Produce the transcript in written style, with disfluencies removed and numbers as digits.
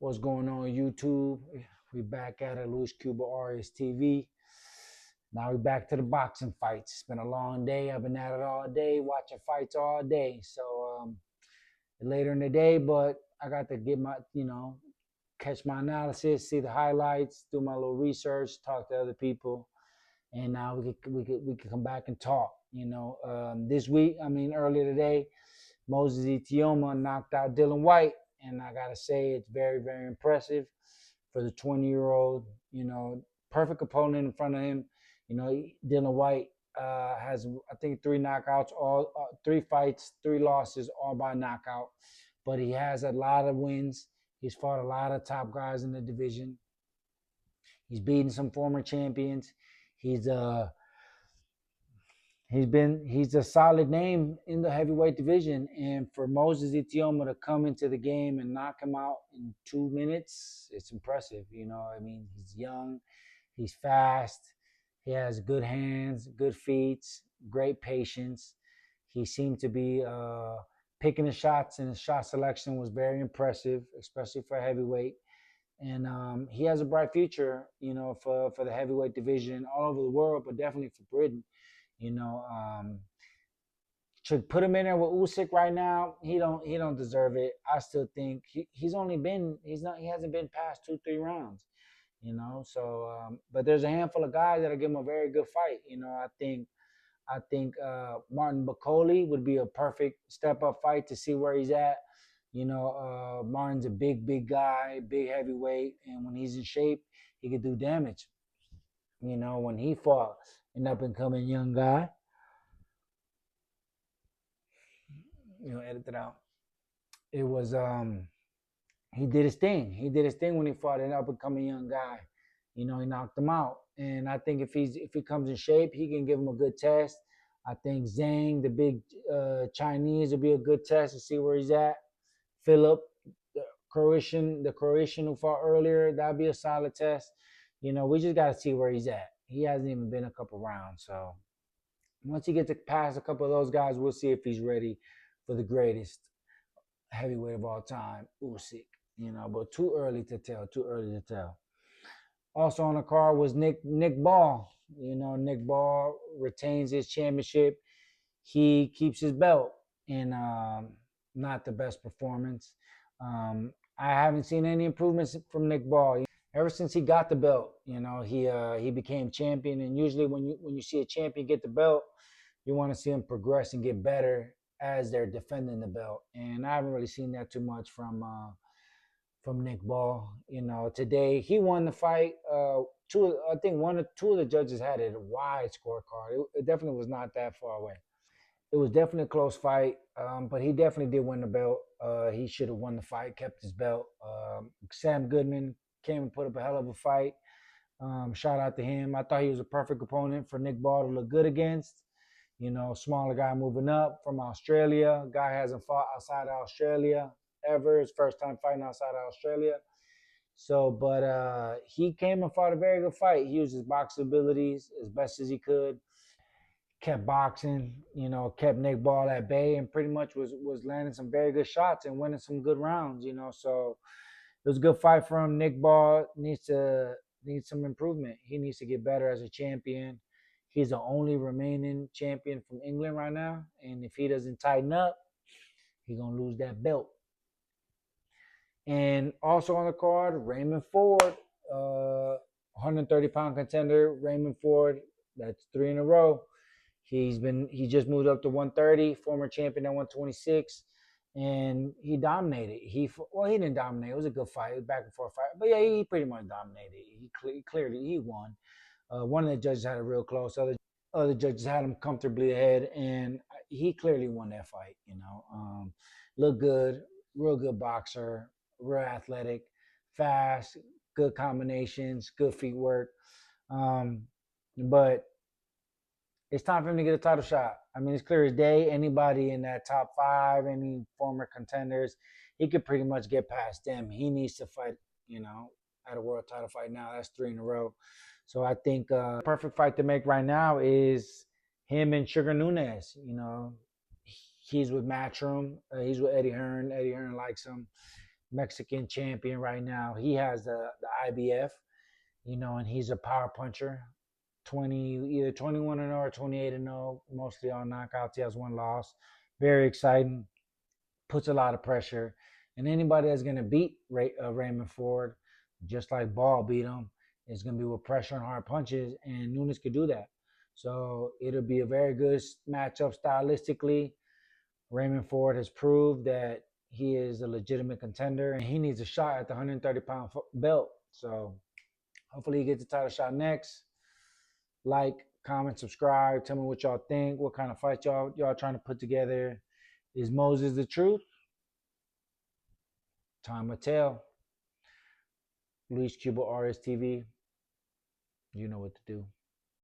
What's going on YouTube? We back at it, Luis Cuba Arias TV. Now we back to the boxing fights. It's been a long day. I've been at it all day, watching fights all day. So later in the day, but I got to get my, catch my analysis, see the highlights, do my little research, talk to other people, and now we could come back and talk. This week, earlier today, Moses Itaumas knocked out Dylan White, and I gotta say it's very, very impressive for the 20-year-old. Perfect opponent in front of him. Dylan White has I think three knockouts, all three fights, three losses, all by knockout. But he has a lot of wins. He's fought a lot of top guys in the division. He's beaten some former champions. He's uh he's a solid name in the heavyweight division, and for Moses Itaumas to come into the game and knock him out in 2 minutes, it's impressive. He's young, he's fast, he has good hands, good feet, great patience. He seemed to be picking the shots, and his shot selection was very impressive, especially for heavyweight. And he has a bright future, for the heavyweight division all over the world, but definitely for Britain. You know, um, should put him in there with Usyk right now. He don't deserve it. I still think he hasn't been past 2-3 rounds. But there's a handful of guys that'll give him a very good fight. I think Martin Bakoli would be a perfect step up fight to see where he's at. Martin's a big guy, big heavyweight, and when he's in shape, he could do damage. When he fought an up and coming young guy, edit it out. It was he did his thing. He did his thing when he fought an up and coming young guy. He knocked him out. And I think if he comes in shape, he can give him a good test. I think Zhang, the big Chinese, will be a good test to see where he's at. Philip, the Croatian who fought earlier, that'll be a solid test. We just got to see where he's at. He hasn't even been a couple rounds. So once he gets past a couple of those guys, we'll see if he's ready for the greatest heavyweight of all time, Usyk. But too early to tell. Too early to tell. Also on the card was Next.Ball. Next.Ball retains his championship. He keeps his belt in not the best performance. I haven't seen any improvements from Next.Ball. Ever since he got the belt, he became champion. And usually when you see a champion get the belt, you want to see him progress and get better as they're defending the belt. And I haven't really seen that too much from Next.Ball. Today he won the fight. I think one or two of the judges had it a wide scorecard. It definitely was not that far away. It was definitely a close fight, but he definitely did win the belt. He should have won the fight, kept his belt. Sam Goodman came and put up a hell of a fight. Shout out to him. I thought he was a perfect opponent for Next.Ball to look good against. Smaller guy moving up from Australia. Guy hasn't fought outside of Australia ever. His first time fighting outside of Australia. So, but he came and fought a very good fight. He used his boxing abilities as best as he could. Kept boxing, kept Next.Ball at bay, and pretty much was landing some very good shots and winning some good rounds. So it was a good fight for him. Next.Ball needs some improvement. He needs to get better as a champion. He's the only remaining champion from England right now, and if he doesn't tighten up, he's gonna lose that belt. And also on the card, Raymond Ford, 130-pound contender. Raymond Ford, that's 3 in a row. He just moved up to 130, former champion at 126, and he dominated. He didn't dominate. It was a good fight. It was a back and forth fight. But yeah, he pretty much dominated. He won. One of the judges had it real close. Other judges had him comfortably ahead, and he clearly won that fight. Looked good, real good boxer, real athletic, fast, good combinations, good feet work. But it's time for him to get a title shot. It's clear as day. Anybody in that top 5, any former contenders, he could pretty much get past them. He needs to fight, at a world title fight now. That's 3 in a row. So I think perfect fight to make right now is him and Sugar Nunes. He's with Matchroom. He's with Eddie Hearn. Eddie Hearn likes him. Mexican champion right now. He has the IBF, and he's a power puncher. 21-0 or 28-0, mostly on knockouts. He has one loss. Very exciting. Puts a lot of pressure. And anybody that's going to beat Raymond Ford, just like Ball beat him, is going to be with pressure and hard punches. And Nunes could do that. So it'll be a very good matchup stylistically. Raymond Ford has proved that he is a legitimate contender, and he needs a shot at the 130-pound belt. So hopefully he gets the title shot next. Like, comment, subscribe. Tell me what y'all think. What kind of fight y'all trying to put together? Is Moses the truth? Time will tell. Luis Cuba RSTV. You know what to do.